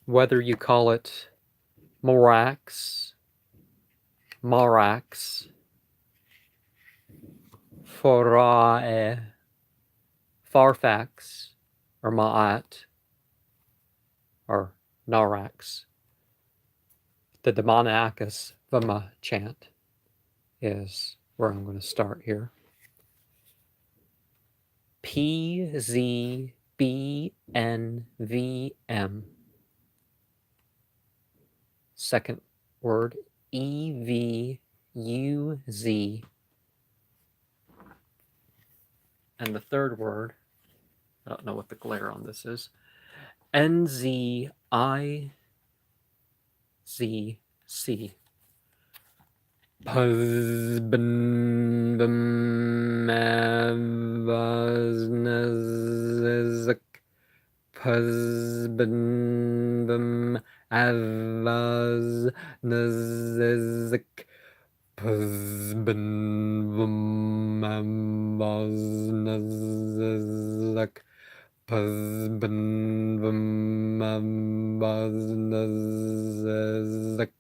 whether you call it Morax, Marax, Foraii, Farfax, or Ma'at, or Narax, the Demoniacus Vama chant is where I'm going to start here. PZBNVM. Second word, EVUZ. And the third word, I don't know what the glare on this is, NZIZC. Husband avaz nazik husband avaz nazik husband avaz nazik husband avaz nazik.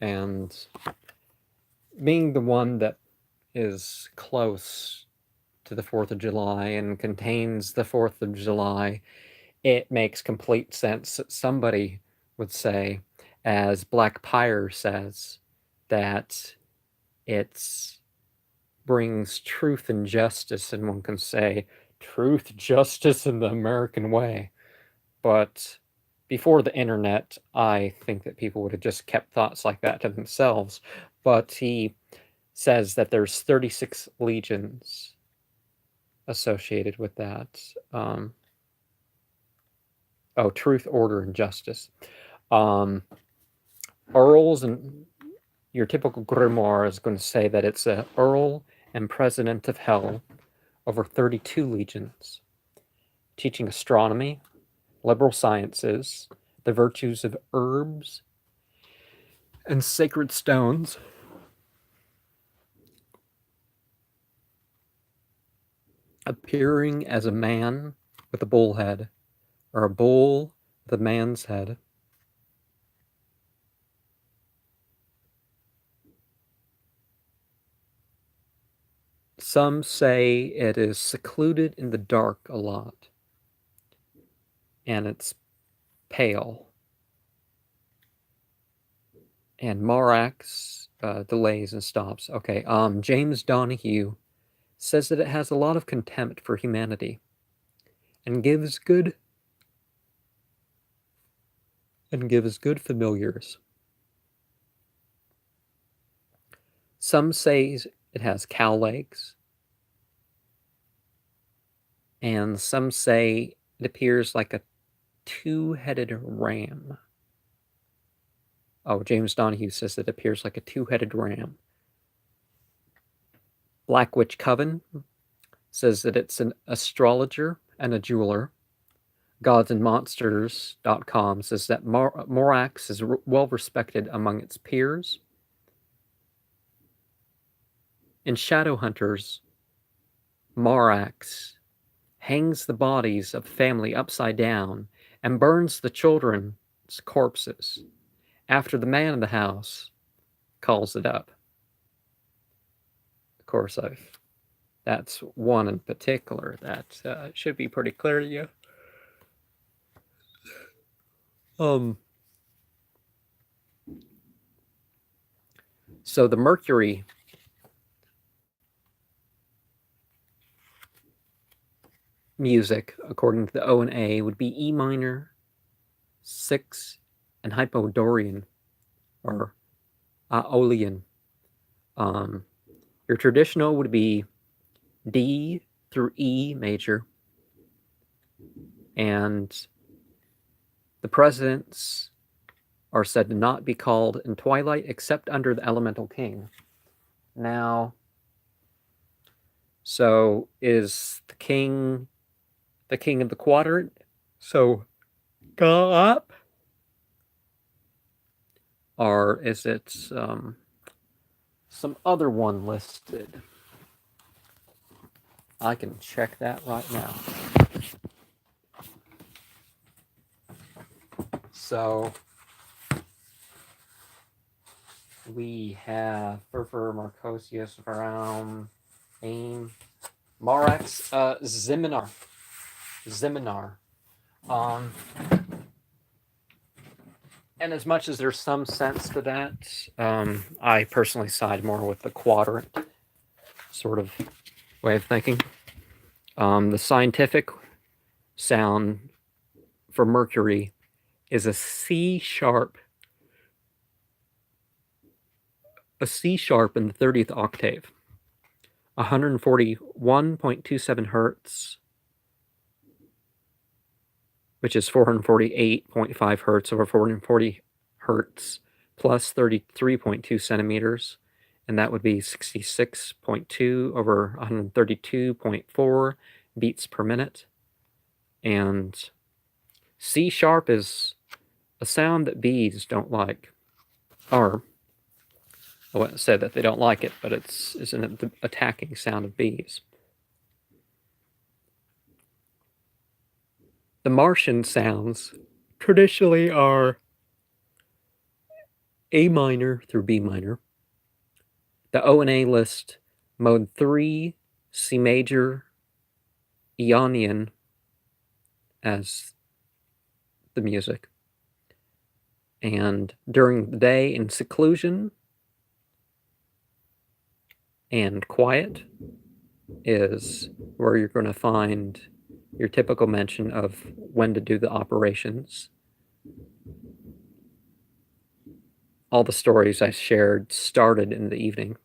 And being the one that is close to the 4th of July and contains the 4th of July, it makes complete sense that somebody would say, as Black Pyre says, that it brings truth and justice, and one can say, truth, justice, in the American way. But before the internet, I think that people would have just kept thoughts like that to themselves. But he says that there's 36 legions associated with that. Truth, order, and justice. Earls, and your typical grimoire is going to say that it's a Earl and President of Hell over 32 legions, teaching astronomy, liberal sciences, the virtues of herbs, and sacred stones. Appearing as a man with a bull head, or a bull with a man's head. Some say it is secluded in the dark a lot, and it's pale. And Morax delays and stops. Okay, James Donahue says that it has a lot of contempt for humanity and gives good familiars. Some say it has cow legs, and some say it appears like a two-headed ram. Oh, James Donahue says it appears like a two-headed ram. Black Witch Coven says that it's an astrologer and a jeweler. Godsandmonsters.com says that Morax is well respected among its peers. In Shadowhunters, Marax hangs the bodies of family upside down and burns the children's corpses after the man in the house calls it up. Of course, that's one in particular that should be pretty clear to you. So the Mercury music, according to the O and A, would be E minor, 6, and Hypodorian, or Aeolian. Your traditional would be D through E major, and the presidents are said to not be called in twilight except under the elemental king. Now, so is the king of the quadrant? So go up? Or is it some other one listed. I can check that right now. So we have Furfur, Marcosius, Varam, Aim, Morax, Ziminar. And as much as there's some sense to that, I personally side more with the quadrant sort of way of thinking. The scientific sound for Mercury is a C sharp in the 30th octave, 141.27 hertz, which is 448.5 hertz over 440 hertz, plus 33.2 centimeters, and that would be 66.2 over 132.4 beats per minute. And C sharp is a sound that bees don't like. Or, I wouldn't say that they don't like it, but it's an attacking sound of bees. The Martian sounds traditionally are A minor through B minor. The O and A list mode 3, C major, Ionian as the music. And during the day in seclusion and quiet is where you're going to find your typical mention of when to do the operations. All the stories I shared started in the evening.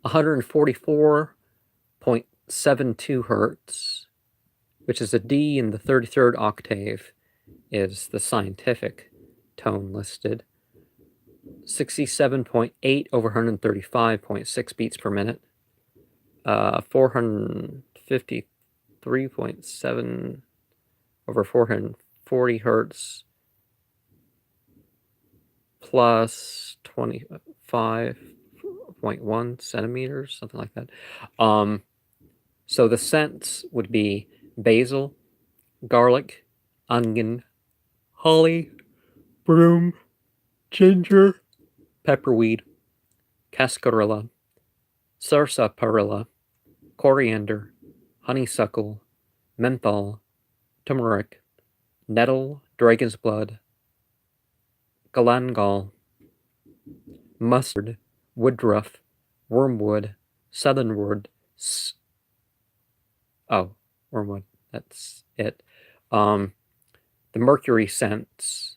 144.72 hertz, which is a D in the 33rd octave, is the scientific tone listed. 67.8 over 135.6 beats per minute. 453.7 over 440 hertz, plus 25.1 centimeters, something like that. So the scents would be basil, garlic, onion, holly, broom, ginger, pepperweed, cascarilla, sarsaparilla, coriander, honeysuckle, menthol, turmeric, nettle, dragon's blood, galangal, mustard, woodruff, wormwood, southernwood, wormwood, that's it. The mercury scents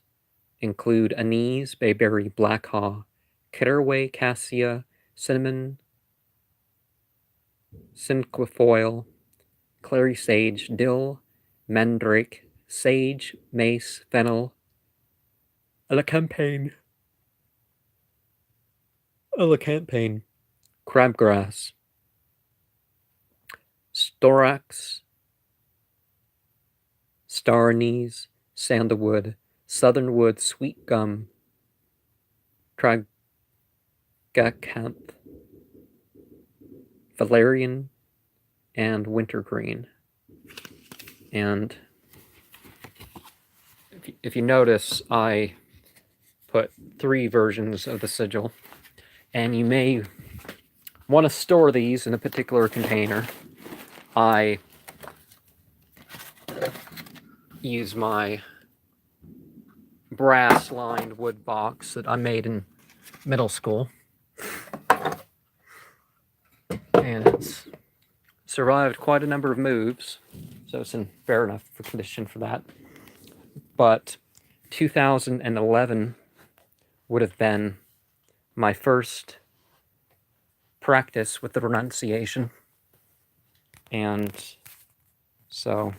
include anise, bayberry, black haw, caraway, cassia, cinnamon, cinquefoil, clary sage, dill, mandrake, sage, mace, fennel, elecampane, crabgrass, storax, star anise, sandalwood, southernwood, sweet gum, tragacanth, valerian, and wintergreen. And if you notice, I put 3 versions of the sigil, and you may want to store these in a particular container. I use my brass-lined wood box that I made in middle school, and it's survived quite a number of moves, so it's in fair enough condition for that. But 2011 would have been my first practice with the renunciation, and so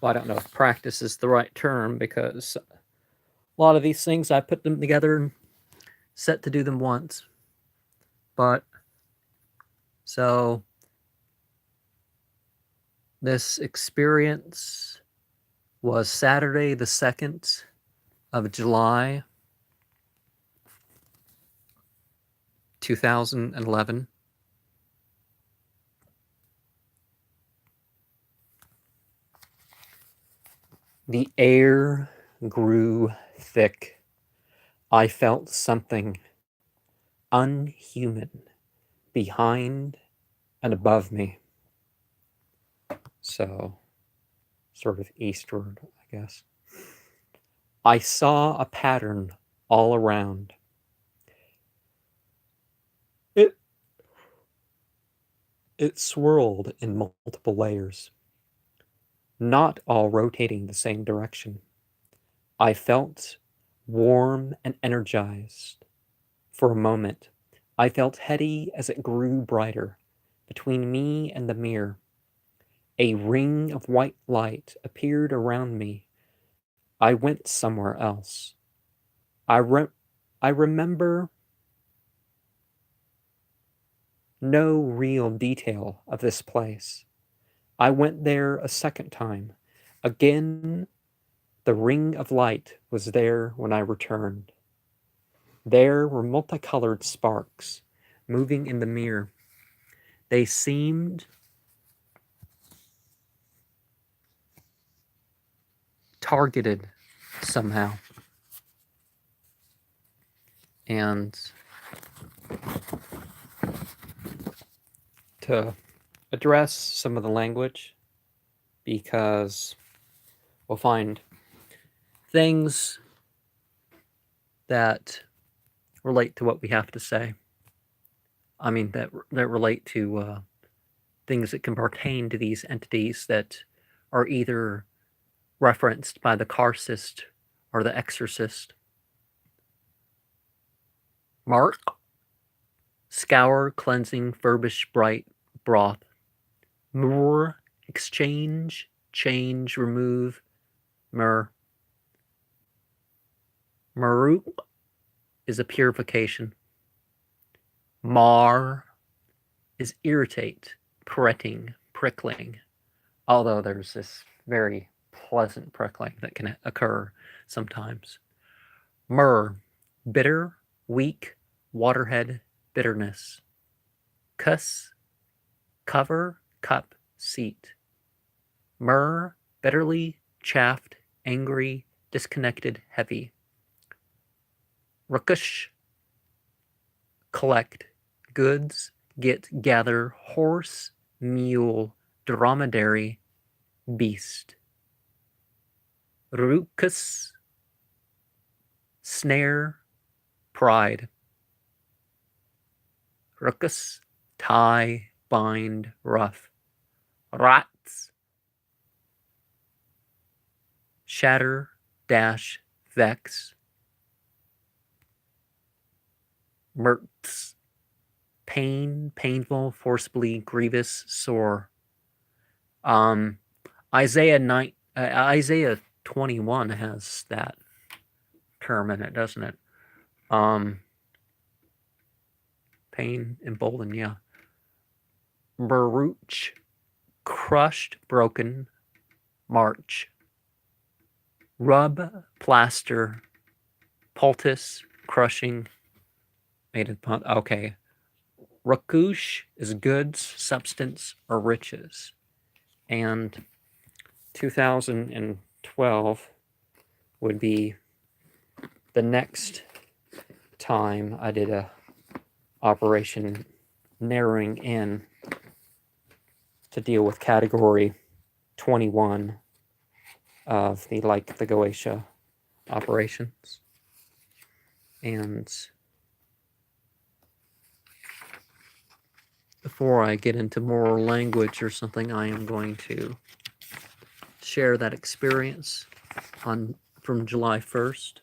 well, I don't know if practice is the right term, because a lot of these things I put them together and set to do them once. But so this experience was Saturday the 2nd of July, 2011. The air grew thick. I felt something unhuman behind and above me. So, sort of eastward, I guess. I saw a pattern all around. It swirled in multiple layers, not all rotating the same direction. I felt warm and energized. For a moment, I felt heady as it grew brighter. Between me and the mirror, a ring of white light appeared around me. I went somewhere else. I remember no real detail of this place. I went there a second time. Again, the ring of light was there when I returned. There were multicolored sparks moving in the mirror. They seemed targeted somehow. And to address some of the language, because we'll find things that relate to what we have to say. I mean, that relate to things that can pertain to these entities that are either referenced by the Carcist or the Exorcist. Mark, scour, cleansing, furbish, bright, broth. Mur, exchange, change, remove, mur. Maruk is a purification. Mar is irritate, fretting, prickling, although there's this very pleasant prickling that can occur sometimes. Myrrh, bitter, weak, waterhead, bitterness. Cuss, cover, cup, seat. Myrrh, bitterly, chaffed, angry, disconnected, heavy. Ruckush, collect, goods, get, gather, horse, mule, dromedary, beast. Ruckus, snare, pride. Ruckus, tie, bind, rough. Rats, shatter, dash, vex. Merts, pain, painful, forcibly, grievous, sore. Isaiah 21 has that term in it, doesn't it? Pain, emboldened, yeah. Baruch, crushed, broken, march. Rub, plaster, poultice, crushing, made of pun. Okay. Rakush is goods, substance, or riches. And 2012 would be the next time I did a operation narrowing in to deal with category 21 of the Goetia operations. And before I get into more language or something, I am going to share that experience from July 1st.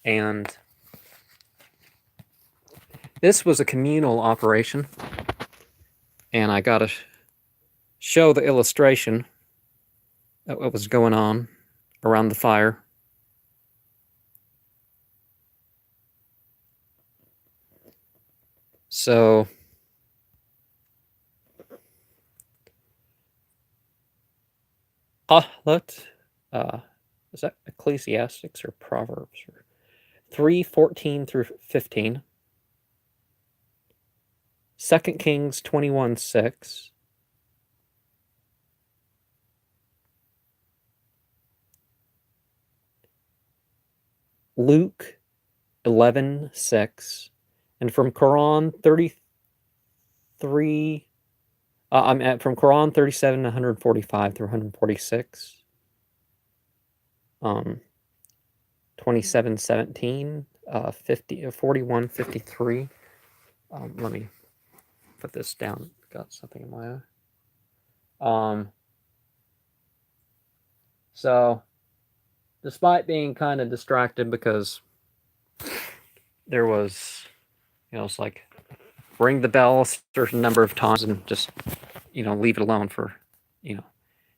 And this was a communal operation, and I got to show the illustration of what was going on around the fire. So Let is that Ecclesiastics or Proverbs? 3:14 through 15. 2 Kings 21:6. Luke 11:6. And from Quran 33, I'm at from Quran 37 145 through 146. 27:17, 41 53. Let me put this down. Got something in my eye. So despite being kind of distracted because there was, it's like ring the bell a certain number of times and just, leave it alone for, if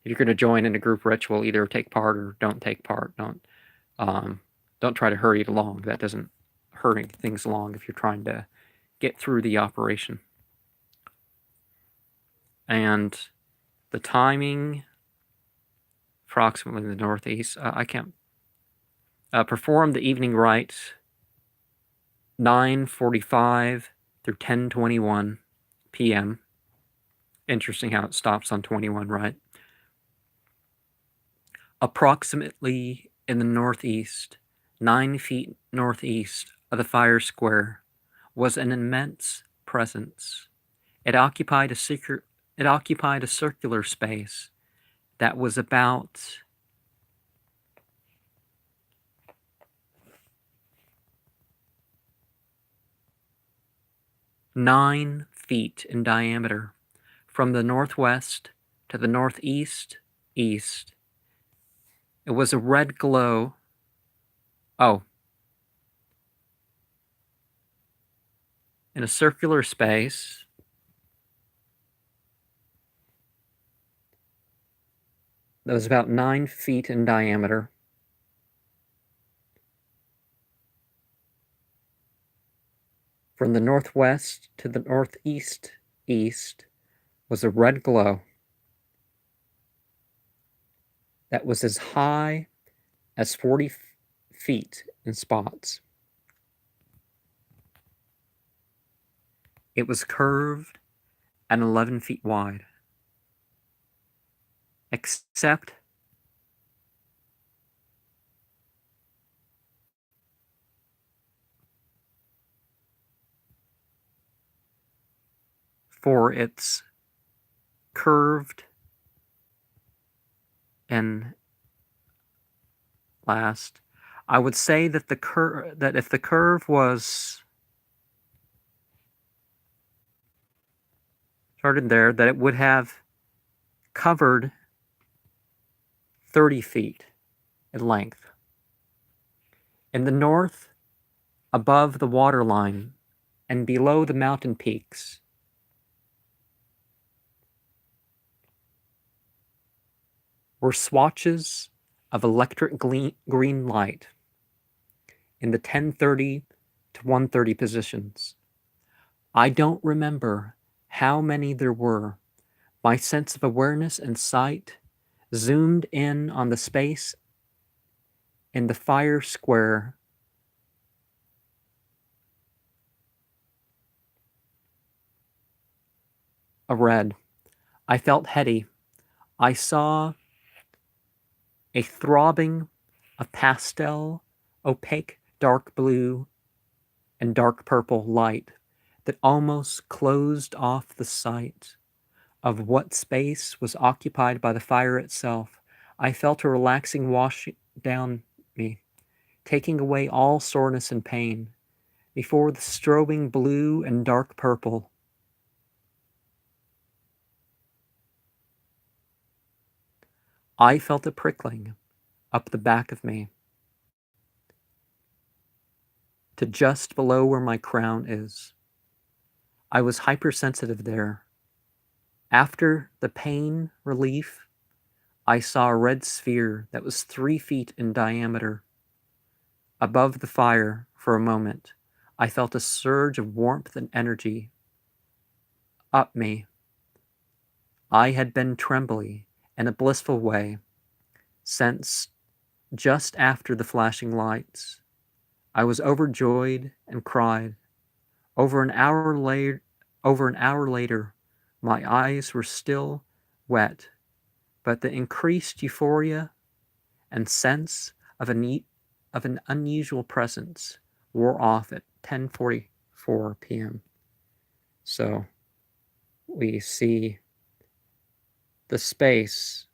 you're going to join in a group ritual, either take part or don't take part. Don't try to hurry it along. That doesn't hurry things along if you're trying to get through the operation. And the timing, approximately in the northeast, I can't perform the evening rites 9:45 through 10:21 p.m. Interesting how it stops on 21, right? Approximately in the northeast, 9 feet northeast of the fire square, was an immense presence. It occupied a circular space that was about 9 feet in diameter, from the northwest to the northeast east. It was a red glow. Oh. In a circular space that was about 9 feet in diameter. From the northwest to the northeast east was a red glow that was as high as 40 feet in spots. It was curved and 11 feet wide, except for its curved and last. I would say that that if the curve was started there, that it would have covered 30 feet in length. In the north, above the waterline and below the mountain peaks, were swatches of electric green light in the 10:30 to 1:30 positions. I don't remember how many there were. My sense of awareness and sight zoomed in on the space in the fire square of red. I felt heady. I saw a throbbing of pastel, opaque, dark blue, and dark purple light that almost closed off the sight of what space was occupied by the fire itself. I felt a relaxing wash down me, taking away all soreness and pain. Before the strobing blue and dark purple, I felt a prickling up the back of me to just below where my crown is. I was hypersensitive there. After the pain relief, I saw a red sphere that was 3 feet in diameter. Above the fire, for a moment, I felt a surge of warmth and energy up me, I had been trembly in a blissful way since just after the flashing lights. I was overjoyed and cried. Over an hour later, my eyes were still wet, but the increased euphoria and sense of an unusual presence wore off at 10:44 p.m. So we see the space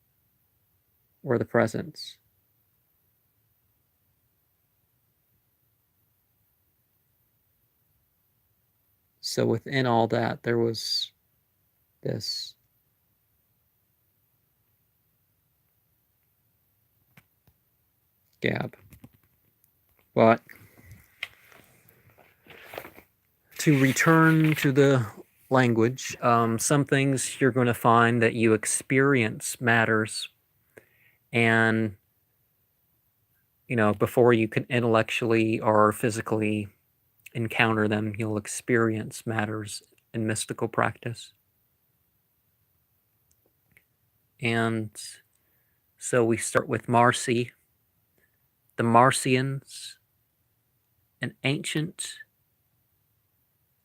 or the presence. So within all that, there was this gap. But to return to the language, some things you're going to find that you experience matters. And, before you can intellectually or physically encounter them, you'll experience matters in mystical practice. And so we start with Marci. The Marcians, an ancient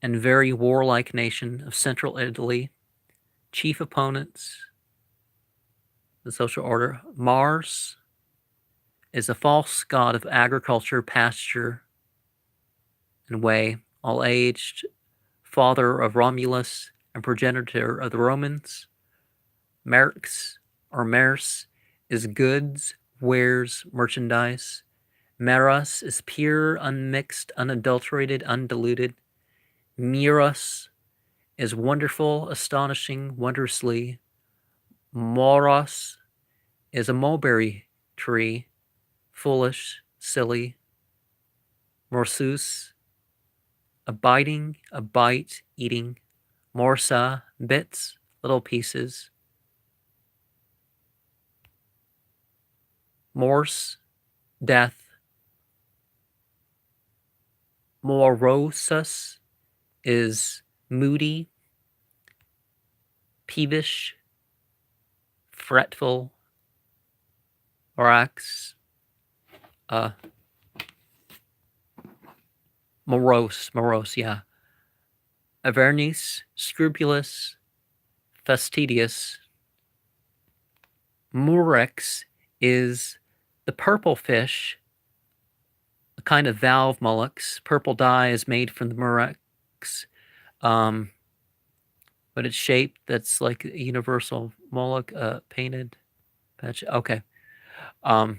and very warlike nation of central Italy, chief opponents, the social order. Mars is a false god of agriculture, pasture, and way, all aged, father of Romulus and progenitor of the Romans. Marax, or Mars, is goods, wares, merchandise. Marax is pure, unmixed, unadulterated, undiluted. Miras is wonderful, astonishing, wondrously. Moros is a mulberry tree, foolish, silly. Morsus, abiding, a bite, eating. Morsa, bits, little pieces. Morse, death. Morosus is moody, peevish, fretful. Morax, morose, yeah. Avernus, scrupulous, fastidious. Morax is the purple fish, a kind of valve mollusks. Purple dye is made from the Morax, but it's shaped that's like a universal mollusk, painted patch. Okay. So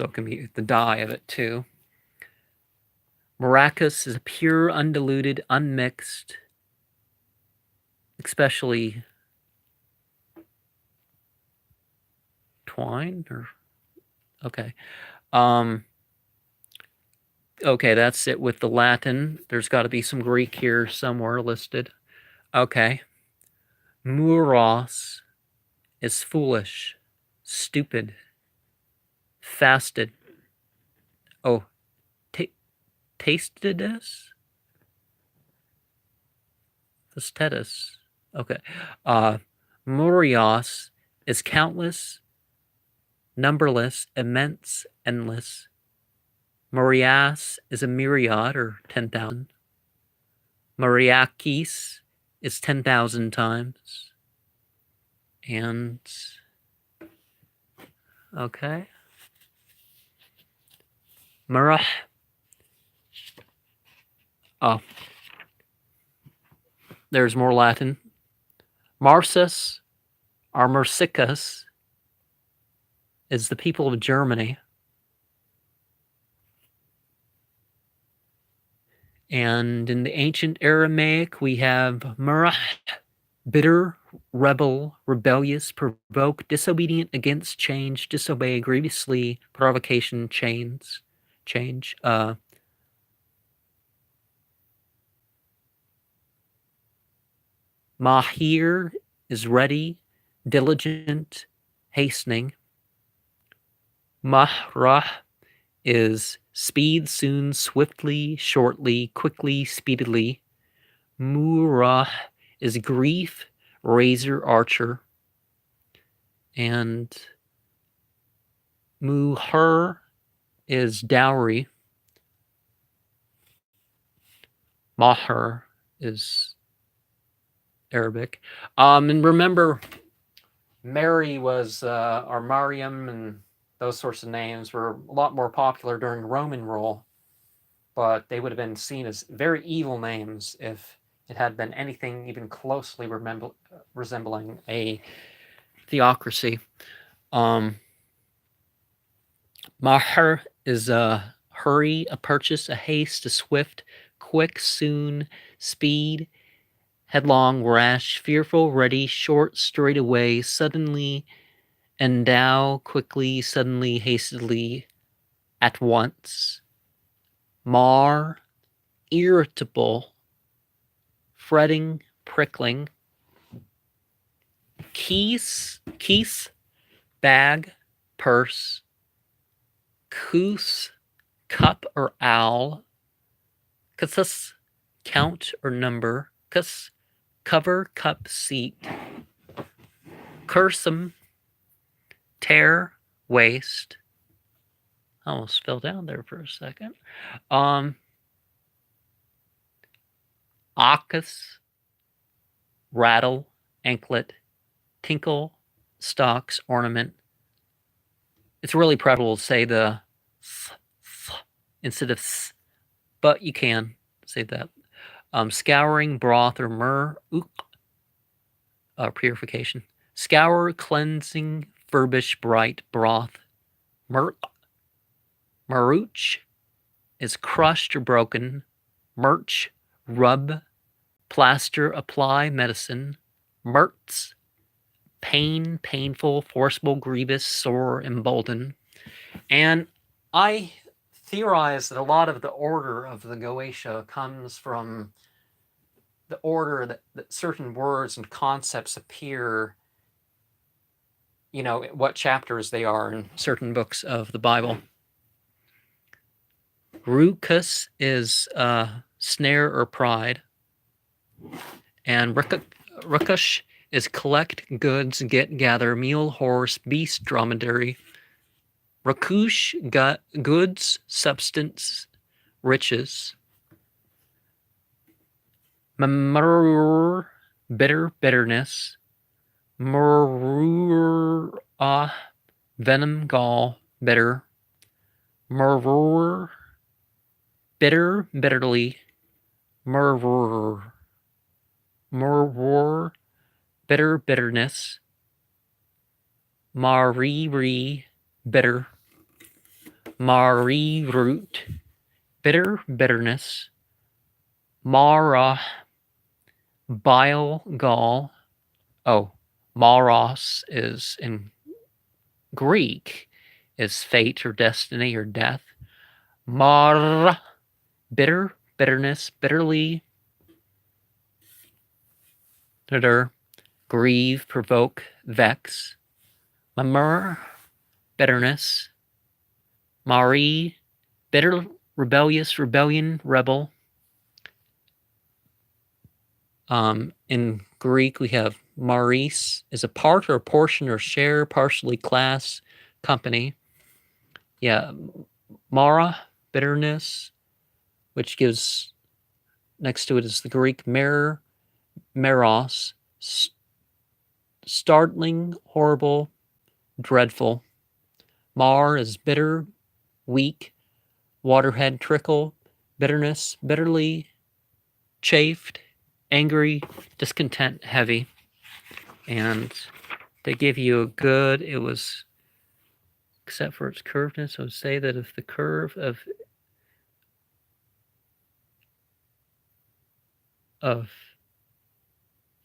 it can be the dye of it too. Maracas is a pure, undiluted, unmixed, especially twine or okay. Okay, that's it with the Latin. There's got to be some Greek here somewhere listed. Okay. Muros is foolish, stupid, fasted. Oh, tastedus? Fastidious. Okay. Murios is countless, numberless, immense, endless. Morias is a myriad, or 10,000. Moriakis is 10,000 times. And, okay. Marah. Oh. There's more Latin. Marsus, or Mersicus, is the people of Germany. And in the ancient Aramaic, we have Marah, bitter, rebel, rebellious, provoke, disobedient, against, change, disobey, grievously, provocation, change. Mahir is ready, diligent, hastening. Mahrah is speed, soon, swiftly, shortly, quickly, speedily. Mura is grief, razor, archer. And Muher is dowry. Maher is Arabic. And remember, Mary was, or Mariam, and those sorts of names were a lot more popular during Roman rule, but they would have been seen as very evil names if it had been anything even closely resembling a theocracy. Maher is a hurry, a purchase, a haste, a swift, quick, soon, speed, headlong, rash, fearful, ready, short, straight away, suddenly, endow, quickly, suddenly, hastily, at once. Mar, irritable, fretting, prickling. Keys, bag, purse. Coos, cup or owl. Cussus, count or number. Cus, cover, cup, seat. Cursum, tear, waist. I almost fell down there for a second. Acus, rattle, anklet, tinkle, stocks, ornament. It's really preferable to say the instead of but you can say that. Scouring, broth, or myrrh, purification. Scour, cleansing, furbish, bright, broth. Maruch is crushed or broken. Murch, rub, plaster, apply, medicine. Mertz, pain, painful, forcible, grievous, sore, embolden. And I theorize that a lot of the order of the Goetia comes from the order that certain words and concepts appear, what chapters they are in certain books of the Bible. Rucus is snare or pride. And Rukush is collect goods, get, gather, mule, horse, beast, dromedary. Rakush, goods, substance, riches. Mamrur, bitter, bitterness. Murur, venom, gall, bitter. Murur, bitter, bitterly. Murur, bitter, bitterness. Mariri, bitter. Mari, root, bitter, bitterness. Mara, bile, gall. Oh, Maros is in Greek is fate or destiny or death. Mar, bitter, bitterness, bitterly. Grieve, provoke, vex. Mamur, bitterness. Mari, bitter, rebellious, rebellion, rebel. In Greek, we have Maris is a part or a portion or share, partially class, company. Yeah, Mara, bitterness, which gives, next to it is the Greek mirror, meros, startling, horrible, dreadful. Mar is bitter, weak, waterhead, trickle, bitterness, bitterly, chafed, angry, discontent, heavy. And they give you a good, it was, except for its curvedness, I would say that if the curve of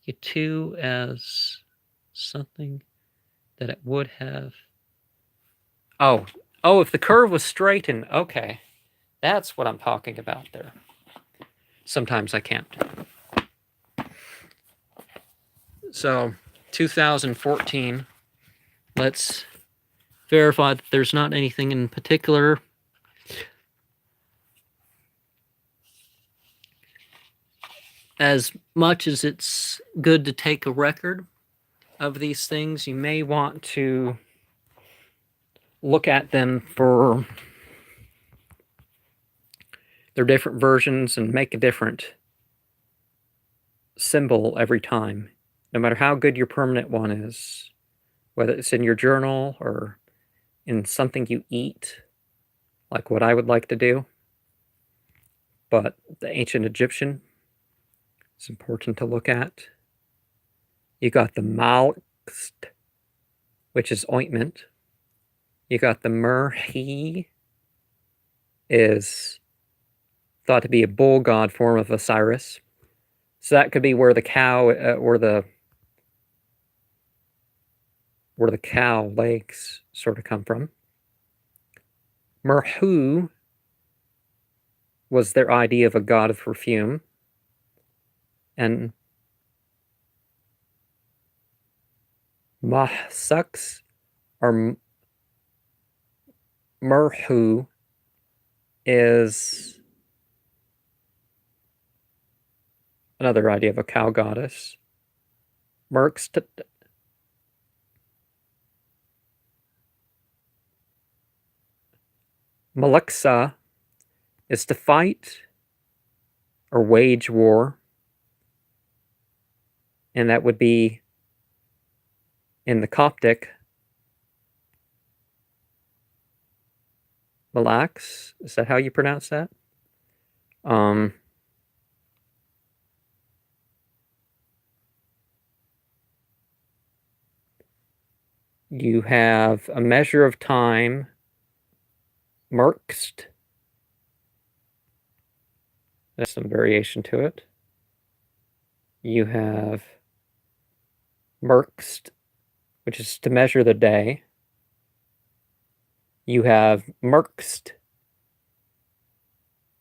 U2 as something that it would have. Oh, if the curve was straightened, okay. That's what I'm talking about there. Sometimes I can't. So, 2014, let's verify that there's not anything in particular. as much as it's good to take a record of these things, you may want to look at them for their different versions and make a different symbol every time, no matter how good your permanent one is, whether it's in your journal or in something you eat, like what I would like to do. But the ancient Egyptian is important to look at. You got the Marax, which is ointment. You got the Murhi, is thought to be a bull god form of Osiris. So that could be where the cow, where the cow legs sort of come from. Murhu was their idea of a god of perfume. And Mahsux, or Murhu, is another idea of a cow goddess. Malexa is to fight or wage war, and that would be in the Coptic Marax. Is that how you pronounce that? You have a measure of time, Merxt. There's some variation to it. You have Merxt, which is to measure the day. You have Merxt,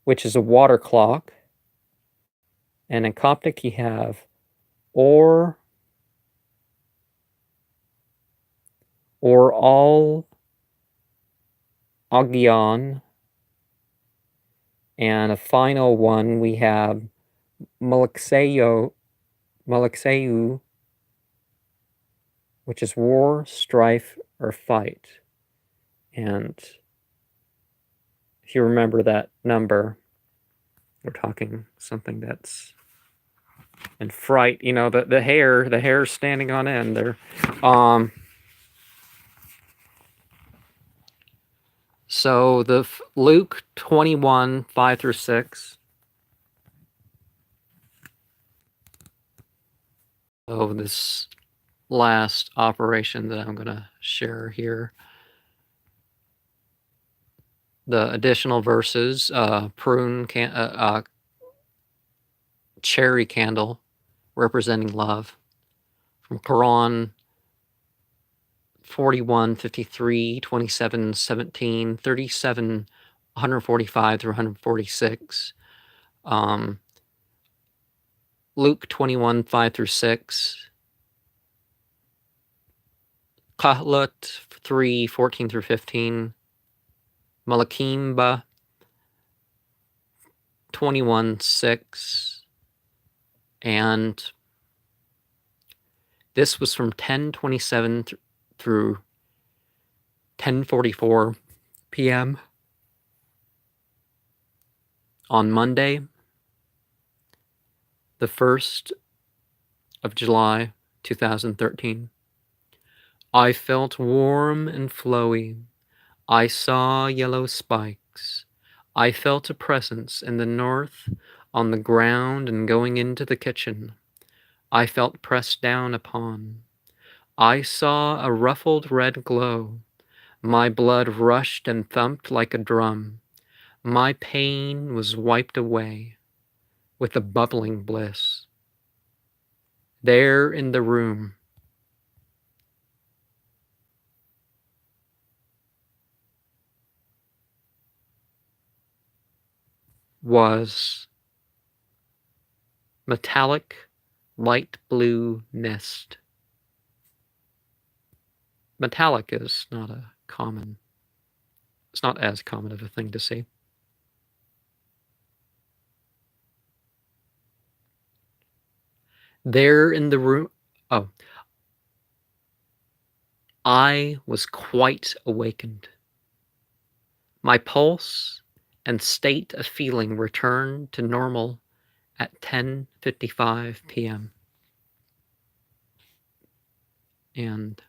which is a water clock. And in Coptic, you have or all Agion. And a final one, we have Malaxeu, which is war, strife, or fight. And if you remember that number, we're talking something that's in fright. You know, the hair standing on end there. So the Luke 21, 5 through 6. So this last operation that I'm going to share here. The additional verses, cherry candle representing love, from Quran 41, 53, 27, 17, 37, 145 through 146. Luke 21, 5 through 6. Kahlut 3, 14 through 15. Malakimba 21, 6. And this was from 1027 through 10:44 p.m. on Monday, the 1st of July, 2013. I felt warm and flowy. I saw yellow spikes. I felt a presence in the north on the ground and going into the kitchen. I felt pressed down upon. I saw a ruffled red glow. My blood rushed and thumped like a drum. My pain was wiped away with a bubbling bliss. There in the room was metallic light blue mist. Metallic is not it's not as common of a thing to see. There in the room. Oh. I was quite awakened. My pulse and state of feeling returned to normal at 10:55 p.m. And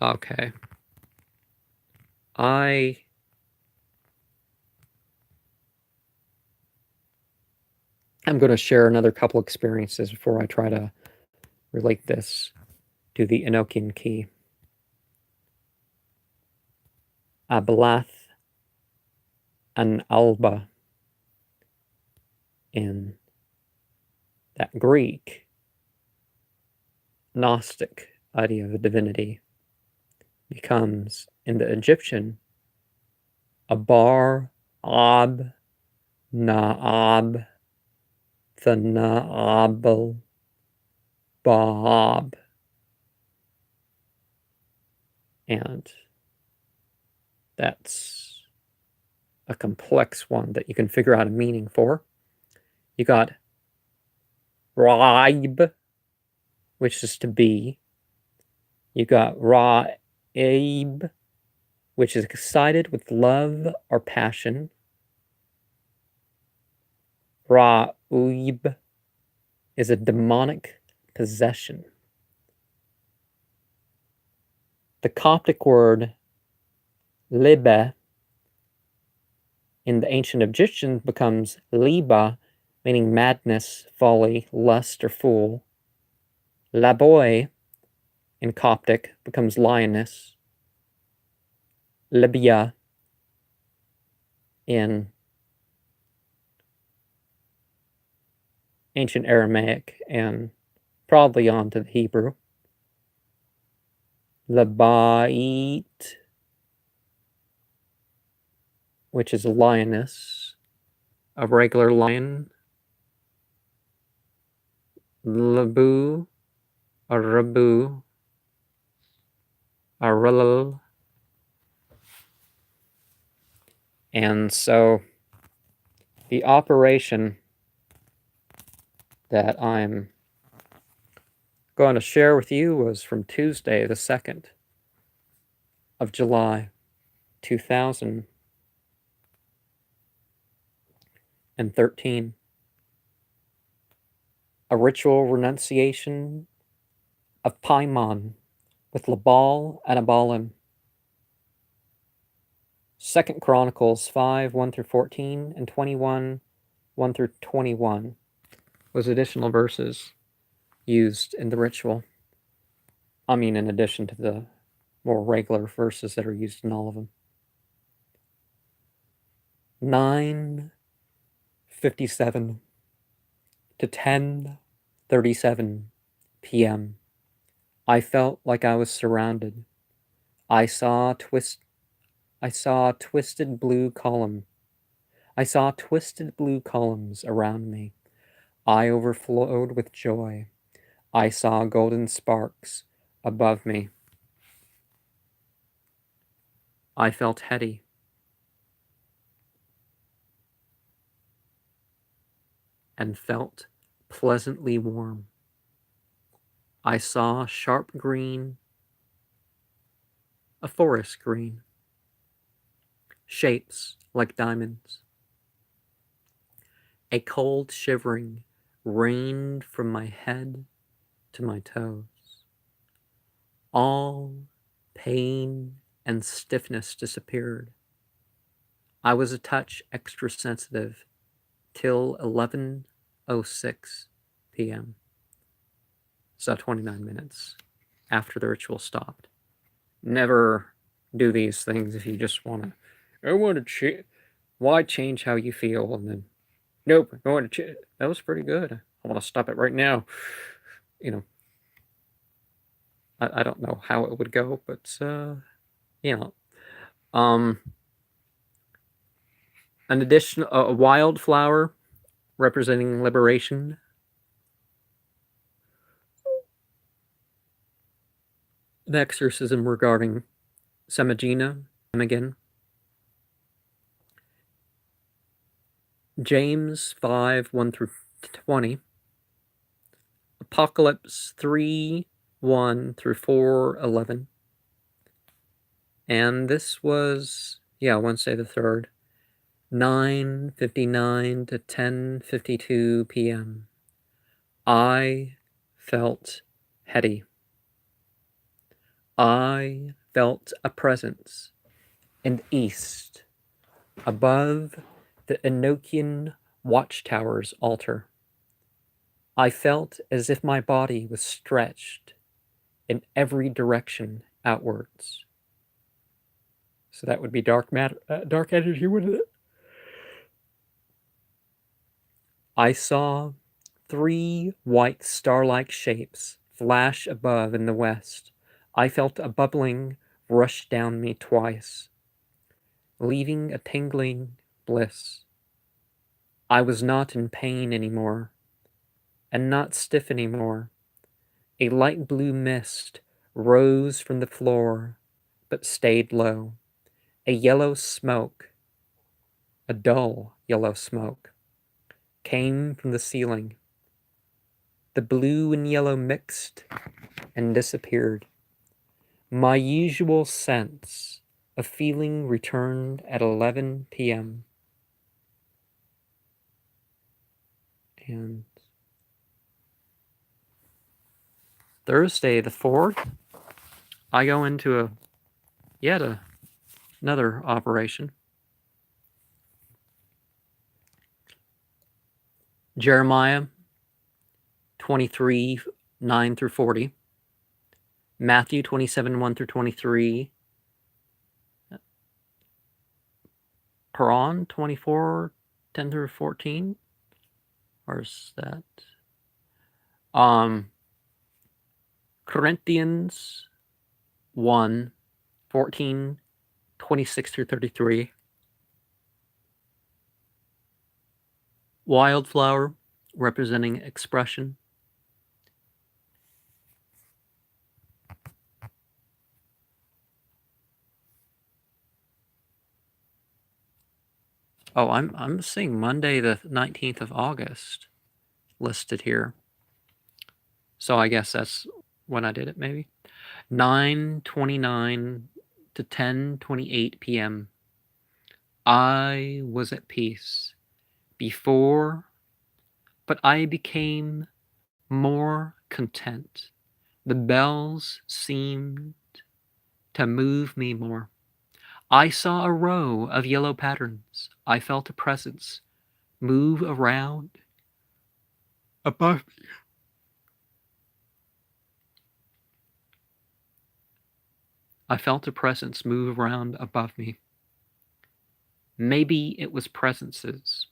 okay. I'm going to share another couple experiences before I try to relate this to the Enochian key. Ablath and Alba in that Greek Gnostic idea of a divinity becomes, in the Egyptian, Abar, Ab, Naab, Thanaabal, Baab. And that's a complex one that you can figure out a meaning for. You got Raib, which is to be. You got Raib, which is excited with love or passion. Ra'uib is a demonic possession. The Coptic word libe in the ancient Egyptian becomes liba, meaning madness, folly, lust, or fool. Laboi in Coptic becomes lioness. Libya in ancient Aramaic and probably onto the Hebrew. Labait, which is a lioness, a regular lion. Labu, a rabu, a rulal. And so the operation that I'm going to share with you was from Tuesday, the 2nd of July, 2013. A ritual renunciation of Paimon with Labal and Abalim. 2nd Chronicles 5, 1 through 14, and 21, 1 through 21 was additional verses used in the ritual. I mean, in addition to the more regular verses that are used in all of them. 9:57 to 10:37 p.m. I felt like I was surrounded. I saw a twisted blue column. I saw twisted blue columns around me. I overflowed with joy. I saw golden sparks above me. I felt heady. And felt pleasantly warm. I saw sharp green, a forest green, shapes like diamonds. A cold shivering rained from my head to my toes. All pain and stiffness disappeared. I was a touch extra sensitive till 11:06 p.m. So 29 minutes after the ritual stopped. Never do these things if you just want to. I want to why change how you feel and then nope. I want to. That was pretty good. I want to stop it right now. You know, I don't know how it would go, but you know, an additional a wildflower representing liberation. The exorcism regarding Samagina again. James 5, 1 through 20. Apocalypse 3, 1 through 4, 11. And this was, Wednesday the 3rd, 9:59 to 10:52 p.m. I felt heady. I felt a presence in the east, above the Enochian watchtower's altar. I felt as if my body was stretched in every direction outwards. So that would be dark energy, wouldn't it? I saw 3 white star-like shapes flash above in the west. I felt a bubbling rush down me twice, leaving a tingling bliss. I was not in pain anymore, and not stiff anymore. A light blue mist rose from the floor, but stayed low. A yellow smoke, a dull yellow smoke, came from the ceiling. The blue and yellow mixed and disappeared. My usual sense of feeling returned at 11 p.m. And Thursday the 4th, I go into another operation. Jeremiah 23, 9 through 40. Matthew 27, 1 through 23. Quran 24, 10 through 14. Where's that? Corinthians 1, 14, 26 through 33. Wildflower, representing expression. Oh, I'm seeing Monday the 19th of August listed here. So I guess that's when I did it, maybe. 9:29 to 10:28 p.m. I was at peace before, but I became more content. The bells seemed to move me more. I saw a row of yellow patterns. I felt a presence move around above me. I felt a presence move around above me. Maybe it was presences.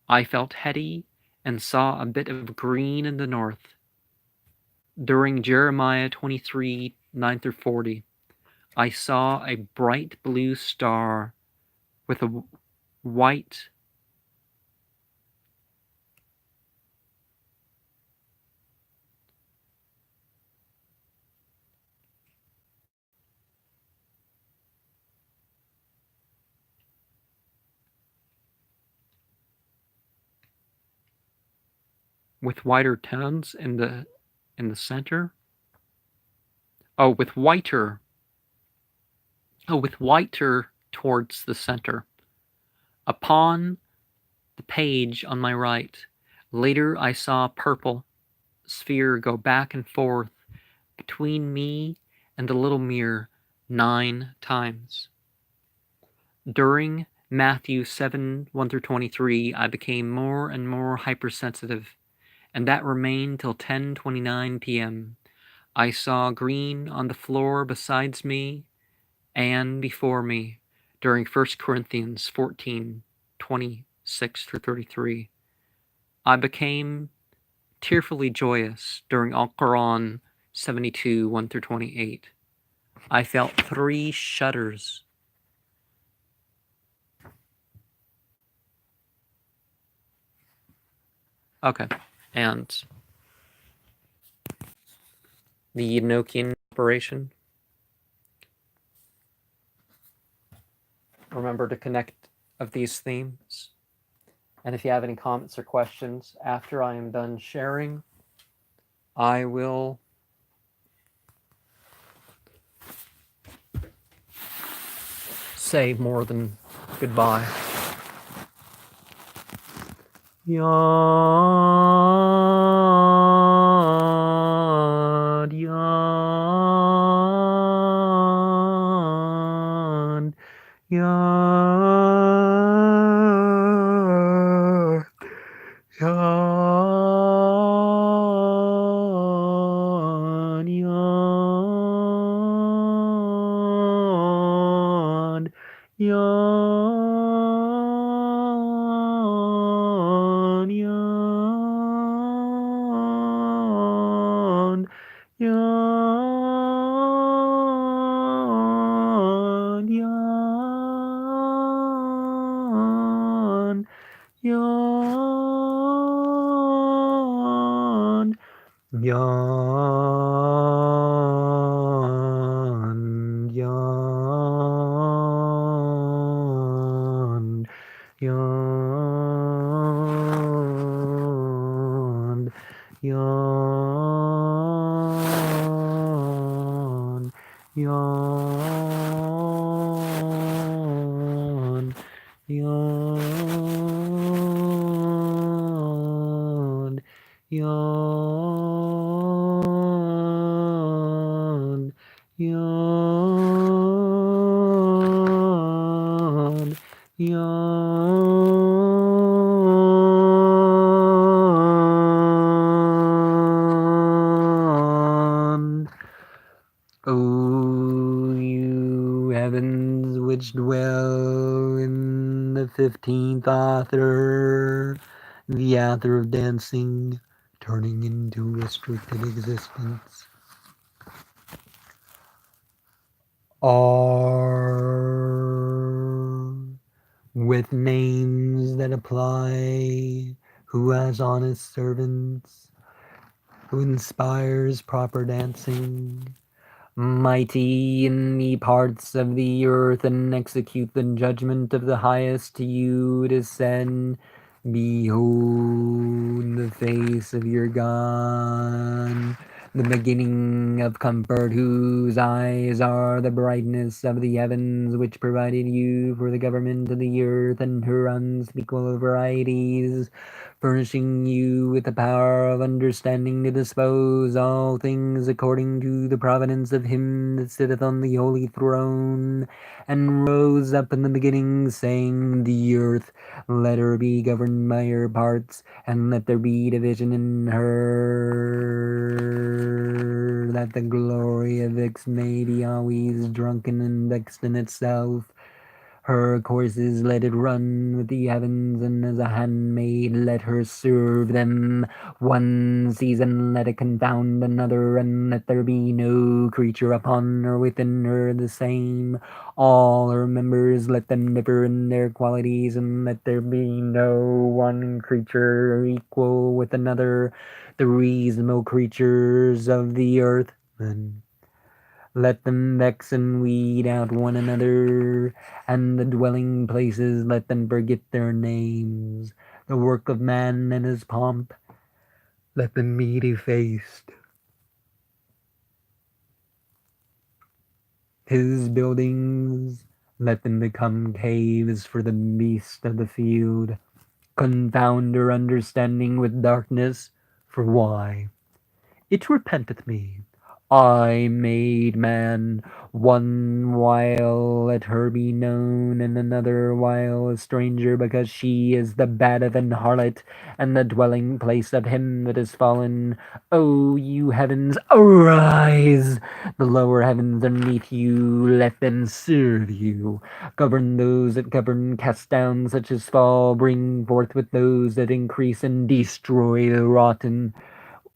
I felt heady and saw a bit of green in the north. During Jeremiah 23, 9 through 40, I saw a bright blue star with a white with whiter tones in the center. With whiter towards the center. Upon the page on my right, later I saw a purple sphere go back and forth between me and the little mirror 9 times. During Matthew 7, 1 through 23, I became more and more hypersensitive, and that remained till 10:29 p.m. I saw green on the floor besides me and before me during 1 Corinthians 14, 26 through 33. I became tearfully joyous during Al-Quran 72, 1 through 28. I felt 3 shudders. Okay, and the Enochian operation. Remember to connect of these themes. And if you have any comments or questions after I am done sharing, I will say more than goodbye. Yawn, yawn, yawn, yawn, yawn, yawn, yawn, yawn, yawn, yawn, yawn, yawn, yawn, yawn, yawn, yawn, yawn, yawn, yawn. O you heavens which dwell in the 15th author, the author of dancing, turning into restricted existence, are with names that apply, who has honest servants, who inspires proper dancing, mighty in the parts of the earth, and execute the judgment of the highest to you descend. Behold the face of your God, the beginning of comfort, whose eyes are the brightness of the heavens, which provided you for the government of the earth and her unspeakable varieties, furnishing you with the power of understanding to dispose all things according to the providence of him that sitteth on the holy throne, and rose up in the beginning, saying, the earth, let her be governed by her parts, and let there be division in her, that the glory of Ix may be always drunken and vexed in itself. Her courses let it run with the heavens, and as a handmaid let her serve them. One season let it confound another, and let there be no creature upon or within her the same. All her members let them differ in their qualities, and let there be no one creature equal with another. The reasonable creatures of the earth, then let them vex and weed out one another, and the dwelling places let them forget their names. The work of man and his pomp let them be defaced. His buildings let them become caves for the beast of the field. Confound her understanding with darkness, for why? It repenteth me. I made man, one while let her be known, and another while a stranger, because she is the bed of an harlot, and the dwelling place of him that is fallen. O you heavens, arise! The lower heavens underneath you, let them serve you. Govern those that govern, cast down such as fall, bring forth with those that increase, and destroy the rotten.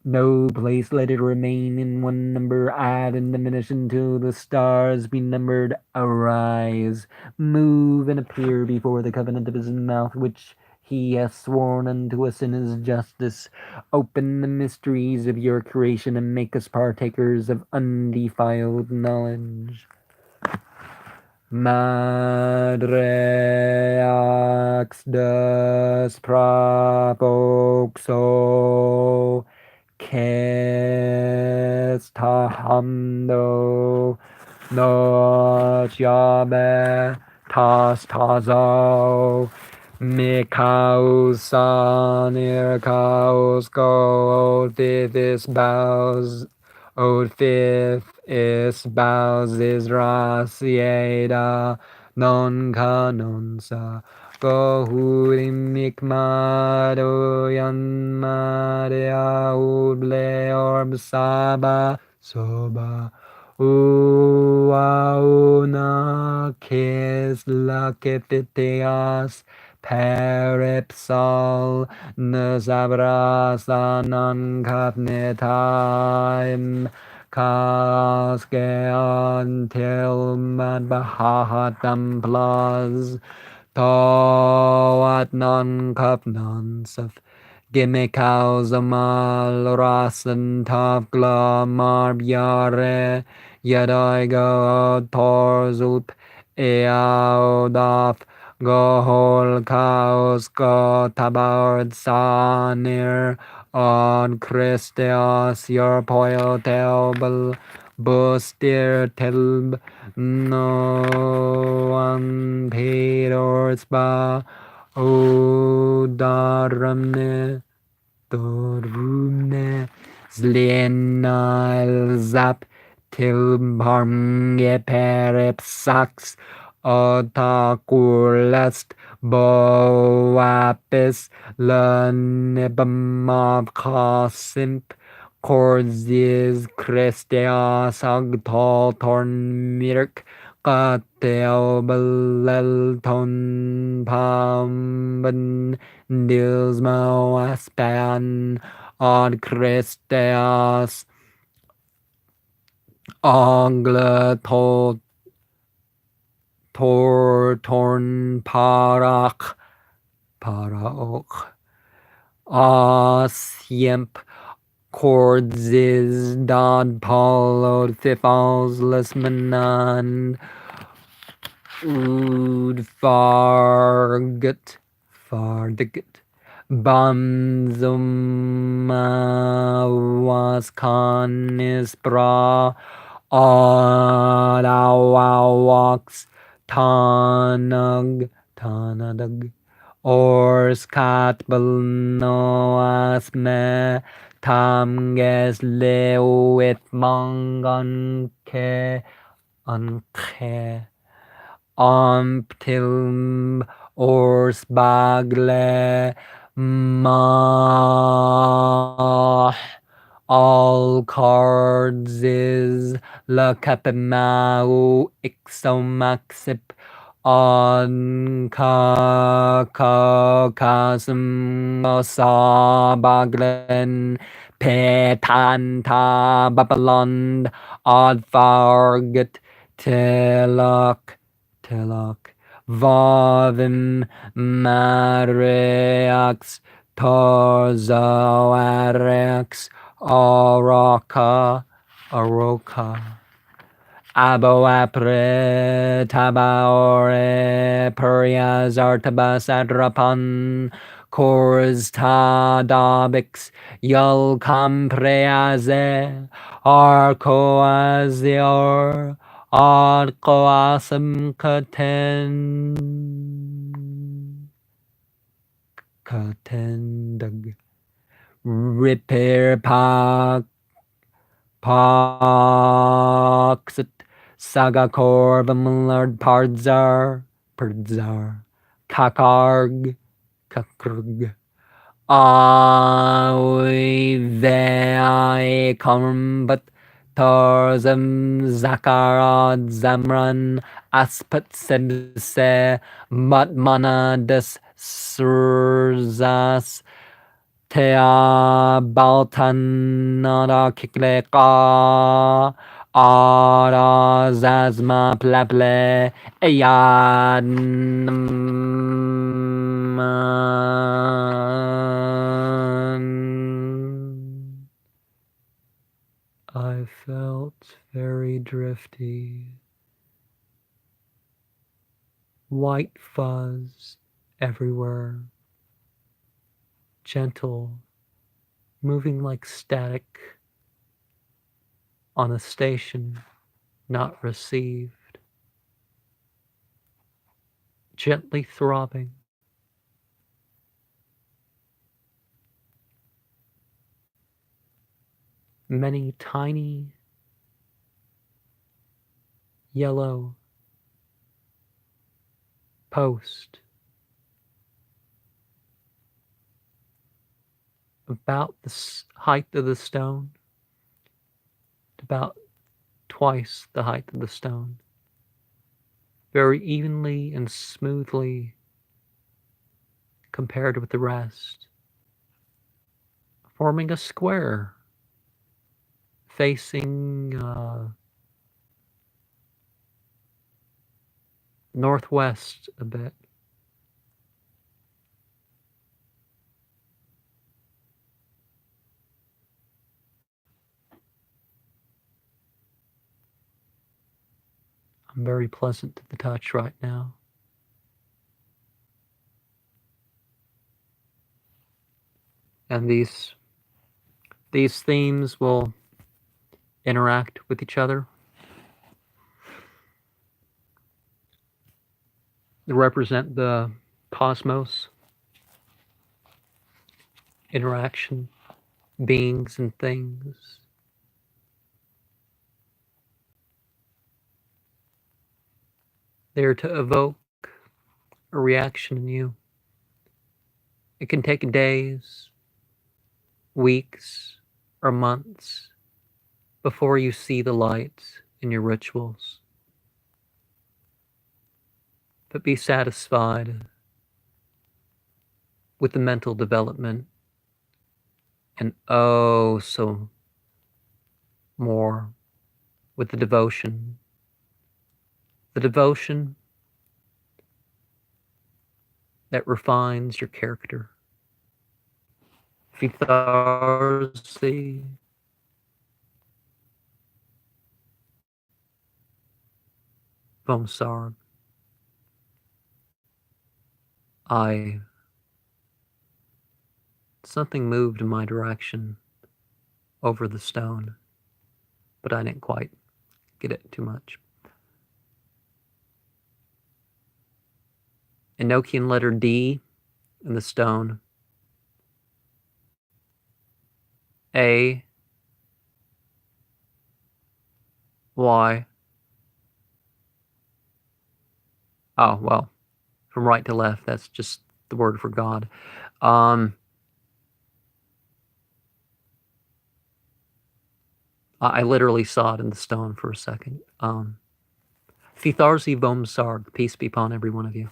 No place let it remain in one number, add and diminish until the stars be numbered. Arise, move and appear before the covenant of his mouth, which he hath sworn unto us in his justice. Open the mysteries of your creation, and make us partakers of undefiled knowledge. Madre Ax Tes praboxo Kestahando no jabe tas tazo Mikausanir kaus go fifth bows Ode fifth is bows is rasieda non canonsa go hurim mikmado yan maria uble orb saba soba Uauna kis lakifitias peripsal nasabrasanan kapnetaim kaskean tilmad bahatam plus Toat non kapnan saf Gimikaus amal rasen tav glamar bjare Yadai go torzup eaudaf Gohol kaos go tabard sanir on Christias your poil telbel bustir telb no one Peter's ba o daramne Dorune Zlienal Zap Tilbarmge Peripsax Otakulest Boapis Lenibamav Kasimp Corzis Christias Agtol Tornmirk Katel Belelton Pamben Dilsmo Aspan Od Christias Angle Torn Paraok Siemp Chords Dod Paulo Thifals Lesmanan Ood Fardigut Banzuma was canis bra Odawawax Tanag or scat belnoas me tamges lewit manganke anke Amptilm ors bagle ma all cards is la capemau ixomaxip on casm sa baglen petanta babylon odd farget Telak Vavim Marax Tarzarex Aroka Aboapre Tabaore Purias Artabas Adrapan Kors Tadabix Yul Compreaze Arcoazior Arcoasum Catendag Repair Poxit Saga Corvamlard Pardzar Kakarg Aoi Veai Combat Tarzam Zakarad Zamran Aspat Sebse Matmana des Surzas Tea Baltanada Kikleka Ara Zazma Plaple Eyad I felt very drifty. White fuzz everywhere. gentle, moving like static on a station not received, gently throbbing. Many tiny yellow posts about the height of the stone, about twice the height of the stone, very evenly and smoothly compared with the rest, forming a square facing northwest a bit. I'm very pleasant to the touch right now. And these themes will interact with each other. They represent the cosmos, interaction, beings and things. They are to evoke a reaction in you. It can take days, weeks, or months before you see the light in your rituals. But be satisfied with the mental development and oh so more with the devotion. The devotion that refines your character. Fitarsi, Vomsarg. Something moved in my direction over the stone, but I didn't quite get it too much. Enochian letter D in the stone. A, Y. Oh, well, from right to left, that's just the word for God. I literally saw it in the stone for a second. Thitharsi Vomsarg, peace be upon every one of you.